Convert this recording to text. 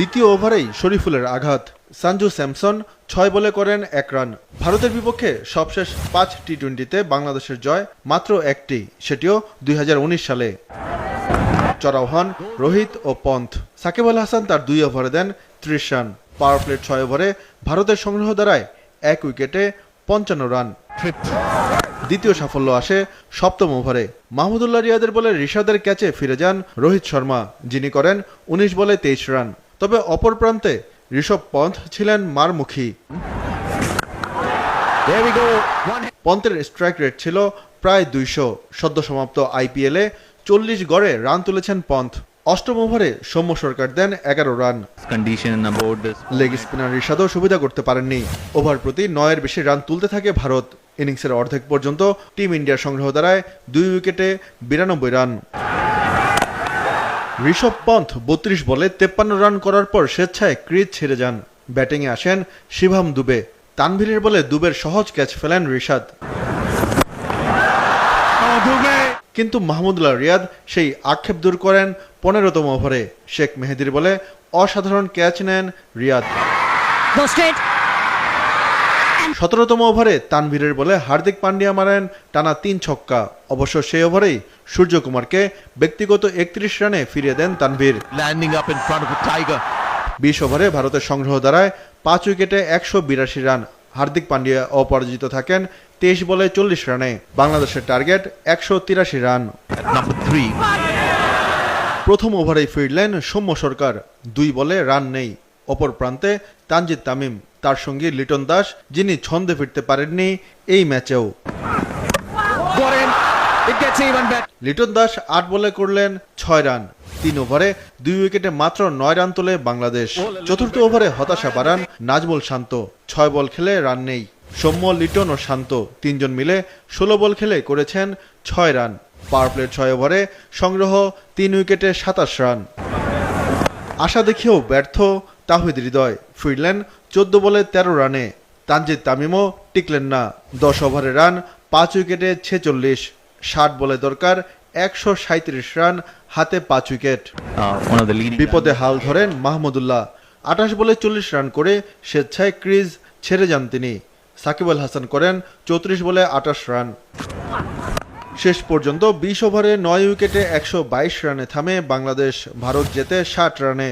দ্বিতীয় ওভারেই শরীফুলের আঘাত, সঞ্জু স্যামসন 6 বলে করেন 1 রান। ভারতের বিপক্ষে সবশেষ 5 টি-20তে বাংলাদেশের জয় মাত্র একটি, সেটিও 2019 সালে। চড়াও হন রোহিত ও পন্থ। সাকিব আল হাসান তার 2 ওভারে দেন 30 রান। পাওয়ার প্লের 6 ওভারে ভারতের সংগ্রহ দ্বারায় 1 উইকেটে 55 রান। দ্বিতীয় সাফল্য আসে 7ম ওভারে। মাহমুদুল্লাহ রিয়াদের বলে রিশাদের ক্যাচে ফিরে যান রোহিত শর্মা, যিনি করেন 19 বলে 23 রান। তবে অপর প্রান্তে ঋষভ পন্থ ছিলেন মারমুখী। পন্থের স্ট্রাইক রেট ছিল প্রায় 200। সদ্য সমাপ্ত আইপিএলে 40 গড়ে রান তুলেছেন পন্থ। 8ম ওভারে সৌম্য সরকার দেন 11 রান। লেগ স্পিনার রিশাদও সুবিধা করতে পারেননি। ওভার প্রতি 9-এর বেশি রান তুলতে থাকে ভারত। ইনিংসের অর্ধেক পর্যন্ত টিম ইন্ডিয়ার সংগ্রহ দ্বারায় 2 উইকেটে 92 রান। ঋষভ পন্থ 32 বলে 53 রান করার পর স্বেচ্ছায় ক্রিজ ছেড়ে যান। ব্যাটিংয়ে আসেন শিভাম দুবে। তানভীরের বলে দুবের সহজ ক্যাচ ফেলেন রিশাদ। কিন্তু মাহমুদুল্লাহ রিয়াদ সেই আক্ষেপ দূর করেন 15তম ওভারে। শেখ মেহেদীর বলে অসাধারণ ক্যাচ নেন রিয়াদ। 17তম ওভারে তানভীরের বলে হার্দিক পান্ডিয়া মারেন টানা 3 ছক্কা। অবশ্য সেই ওভারেই সূর্যকুমারকে ব্যক্তিগত 31 রানে ফিরিয়ে দেন তানভীর। 20 ওভারে ভারতের সংগ্রহ দ্বারায় 5 উইকেটে 182 রান। হার্দিক পান্ডিয়া অপরাজিত থাকেন 23 বলে 40 রানে। বাংলাদেশের টার্গেট 183 রান। প্রথম ওভারেই ফিরলেন সৌম্য সরকার, 2 বলে রান নেই। অপর প্রান্তে তানজিদ তামিম, তার সঙ্গে লিটন দাস, যিনি ছন্দে ফিরতে পারেননি এই ম্যাচেও। লিটন দাস 8 বলে করলেন 6 রান। 3 ওভারে 2 উইকেটে মাত্র 9 রান তোলে বাংলাদেশ। চতুর্থ ওভারে হতাশা বাড়ান নাজমুল শান্ত, 6 বল খেলে রান নেই। সৌম্য, লিটন ও শান্ত 3 জন মিলে 16 বল খেলে করেছেন 6 রান। পাওয়ার প্লের 6 ওভারে সংগ্রহ 3 উইকেটে 27 রান। আশা দেখেও ব্যর্থ তাহিদ হৃদয়, ফিরলেন 14 বলে 13 রানে। তানজিদ তামিমও টিকলেন না। 10 ওভারে রান 5 উইকেটে 46। 60 বলে দরকার 137 রান, হাতে 5 উইকেট। বিপদে হাল ধরেন মাহমুদুল্লাহ। 28 বলে 40 রান করে স্বেচ্ছায় ক্রিজ ছেড়ে যান তিনি। সাকিব আল হাসান করেন 34 বলে 28 রান। শেষ পর্যন্ত 20 ওভারে 9 উইকেটে 122 রানে থামে বাংলাদেশ। ভারত জেতে 60 রানে।